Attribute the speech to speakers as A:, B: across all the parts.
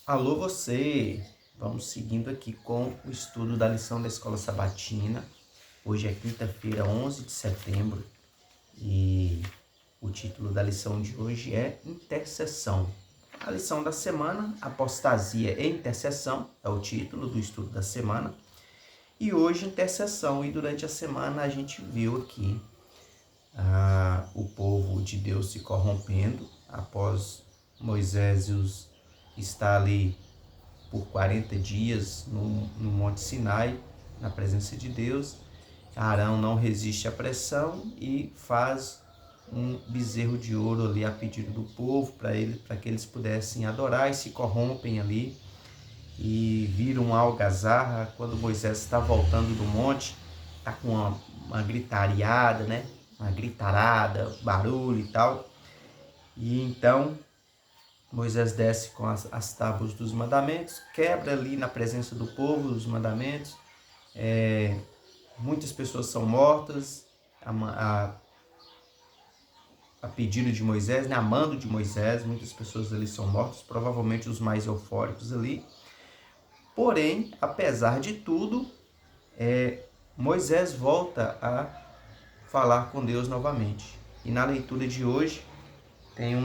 A: Alô você! Vamos seguindo aqui com o estudo da lição da Escola Sabatina. Hoje é quinta-feira, 11 de setembro, e o título da lição de hoje é Intercessão. A lição da semana, Apostasia e Intercessão, é o título do estudo da semana. E hoje, intercessão. E durante a semana a gente viu aqui o povo de Deus se corrompendo após Moisés estar ali por 40 dias no Monte Sinai, na presença de Deus. Arão não resiste à pressão e faz um bezerro de ouro ali a pedido do povo para que eles pudessem adorar, e se corrompem ali e viram uma algazarra. Quando Moisés está voltando do monte, está com uma gritariada, né? Uma gritarada, barulho e tal. E então Moisés desce com as tábuas dos mandamentos, quebra ali na presença do povo os mandamentos. Muitas pessoas são mortas a pedido de Moisés, né? A mando de Moisés. Muitas pessoas ali são mortas, provavelmente os mais eufóricos ali. Porém, apesar de tudo, Moisés volta a falar com Deus novamente. E na leitura de hoje tem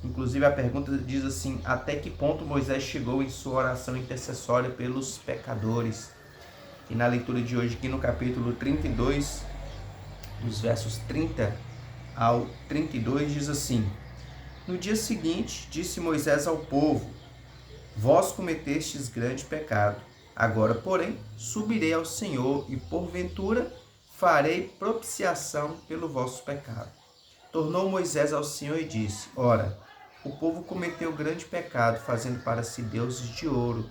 A: inclusive a pergunta diz assim: até que ponto Moisés chegou em sua oração intercessória pelos pecadores? E na leitura de hoje, aqui no capítulo 32, dos versos 30 ao 32, diz assim: no dia seguinte, disse Moisés ao povo: vós cometestes grande pecado. Agora, porém, subirei ao Senhor e, porventura, farei propiciação pelo vosso pecado. Tornou Moisés ao Senhor e disse: ora, o povo cometeu grande pecado, fazendo para si deuses de ouro.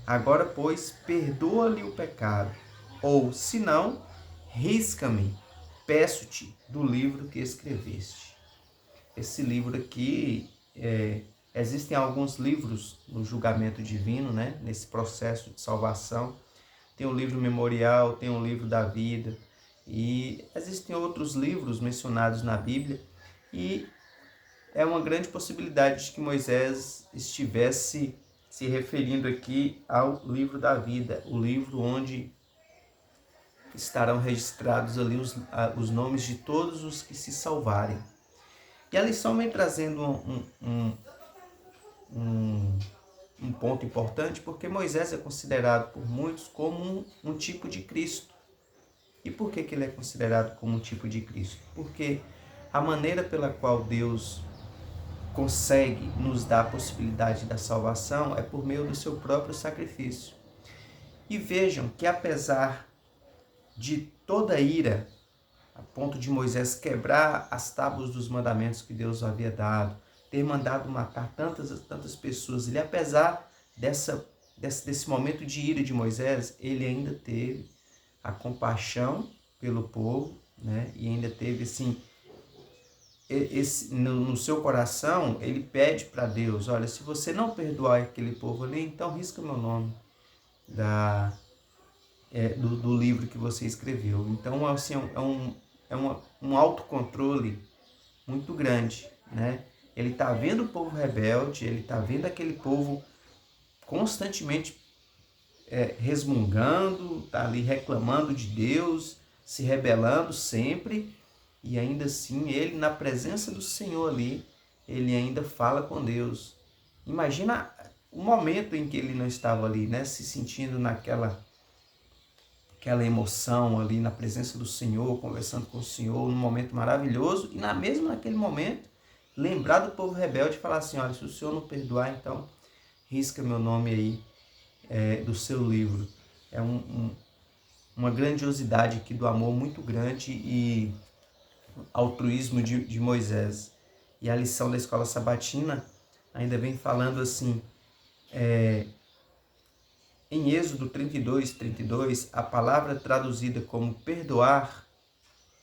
A: Agora, pois, perdoa-lhe o pecado, ou, se não, risca-me, peço-te, do livro que escreveste. Esse livro aqui, existem alguns livros no julgamento divino, né? Nesse processo de salvação. Tem o livro memorial, tem o livro da vida, e existem outros livros mencionados na Bíblia, e é uma grande possibilidade de que Moisés estivesse se referindo aqui ao livro da vida, o livro onde estarão registrados ali os nomes de todos os que se salvarem. E a lição vem trazendo um ponto importante, porque Moisés é considerado por muitos como um tipo de Cristo. E por que ele é considerado como um tipo de Cristo? Porque a maneira pela qual Deus consegue nos dar a possibilidade da salvação é por meio do seu próprio sacrifício. E vejam que apesar de toda a ira, a ponto de Moisés quebrar as tábuas dos mandamentos que Deus havia dado, ter mandado matar tantas pessoas, ele, apesar desse momento de ira de Moisés, ele ainda teve a compaixão pelo povo, né? E ainda teve assim, no seu coração, ele pede para Deus: olha, se você não perdoar aquele povo ali, então risca meu nome do livro que você escreveu. Então, assim, um autocontrole muito grande, né? Ele está vendo o povo rebelde, ele está vendo aquele povo constantemente resmungando, está ali reclamando de Deus, se rebelando sempre, e ainda assim ele, na presença do Senhor ali, ele ainda fala com Deus. Imagina o momento em que ele não estava ali, né, se sentindo naquela emoção ali na presença do Senhor, conversando com o Senhor, num momento maravilhoso, e mesmo naquele momento, lembrar do povo rebelde e falar assim: olha, se o Senhor não perdoar, então risca meu nome aí do seu livro. É uma grandiosidade aqui do amor muito grande e altruísmo de Moisés. E a lição da Escola Sabatina ainda vem falando assim, em Êxodo 32, a palavra traduzida como perdoar,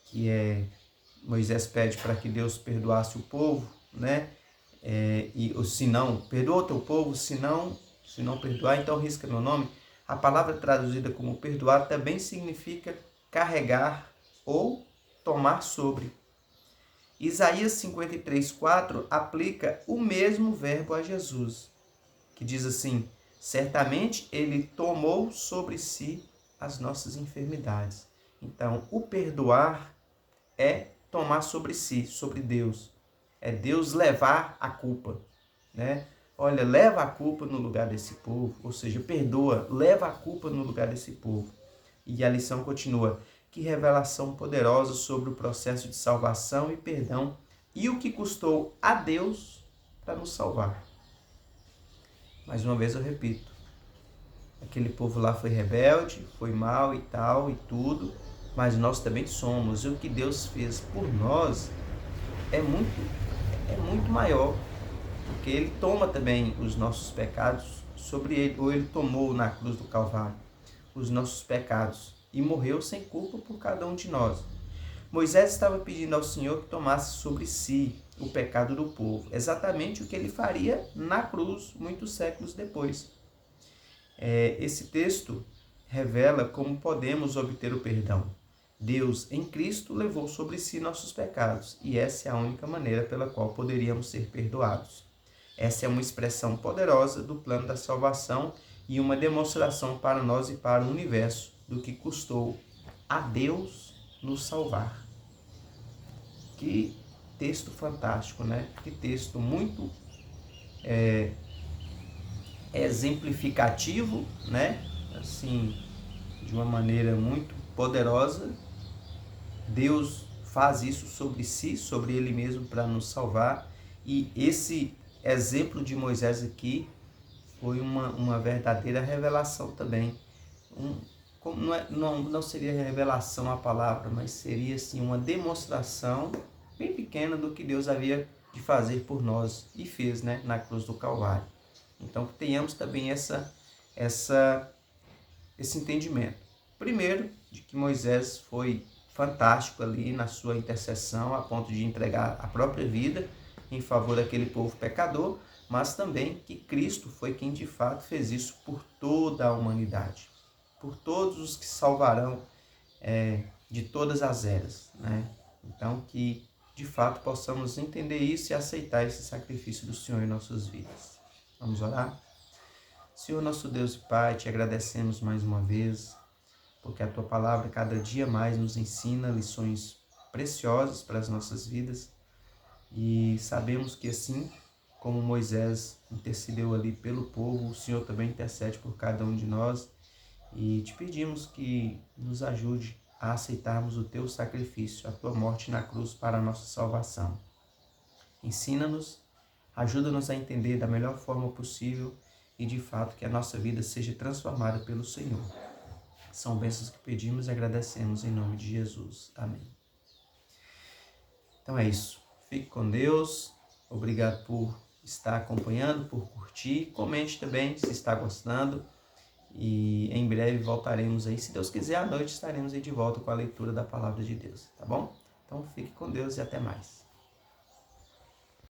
A: que Moisés pede para que Deus perdoasse o povo, né? E se não, perdoa o teu povo, se não perdoar, então risca meu nome. A palavra traduzida como perdoar também significa carregar ou tomar sobre. Isaías 53:4 aplica o mesmo verbo a Jesus, que diz assim: certamente ele tomou sobre si as nossas enfermidades. Então, o perdoar é tomar sobre si, sobre Deus. É Deus levar a culpa, né? Olha, leva a culpa no lugar desse povo, ou seja, perdoa, leva a culpa no lugar desse povo. E a lição continua: que revelação poderosa sobre o processo de salvação e perdão e o que custou a Deus para nos salvar. Mais uma vez eu repito, aquele povo lá foi rebelde, foi mal e tal e tudo, mas nós também somos. E o que Deus fez por nós é muito maior, porque Ele toma também os nossos pecados sobre Ele, ou Ele tomou na cruz do Calvário os nossos pecados e morreu sem culpa por cada um de nós. Moisés estava pedindo ao Senhor que tomasse sobre si o pecado do povo, exatamente o que ele faria na cruz muitos séculos depois. Esse texto revela como podemos obter o perdão. Deus, em Cristo, levou sobre si nossos pecados, e essa é a única maneira pela qual poderíamos ser perdoados. Essa é uma expressão poderosa do plano da salvação e uma demonstração para nós e para o universo do que custou a Deus nos salvar. Que texto fantástico, né? Que texto muito exemplificativo, né? Assim, de uma maneira muito poderosa. Deus faz isso sobre si, sobre Ele mesmo, para nos salvar. E esse exemplo de Moisés aqui foi uma verdadeira revelação também. Não seria revelação a palavra, mas seria assim, uma demonstração bem pequena do que Deus havia de fazer por nós e fez, né, na cruz do Calvário. Então, que tenhamos também esse entendimento. Primeiro, de que Moisés foi fantástico ali na sua intercessão, a ponto de entregar a própria vida em favor daquele povo pecador, mas também que Cristo foi quem de fato fez isso por toda a humanidade, por todos os que salvarão de todas as eras, né? Então, que de fato possamos entender isso e aceitar esse sacrifício do Senhor em nossas vidas. Vamos orar? Senhor, nosso Deus e Pai, te agradecemos mais uma vez, porque a Tua palavra cada dia mais nos ensina lições preciosas para as nossas vidas, e sabemos que assim como Moisés intercedeu ali pelo povo, o Senhor também intercede por cada um de nós, e te pedimos que nos ajude a aceitarmos o Teu sacrifício, a Tua morte na cruz para a nossa salvação. Ensina-nos, ajuda-nos a entender da melhor forma possível e de fato que a nossa vida seja transformada pelo Senhor. São bênçãos que pedimos e agradecemos em nome de Jesus. Amém. Então é isso. Fique com Deus. Obrigado por estar acompanhando, por curtir. Comente também se está gostando. E em breve voltaremos aí. Se Deus quiser, à noite estaremos aí de volta com a leitura da Palavra de Deus. Tá bom? Então fique com Deus e até mais.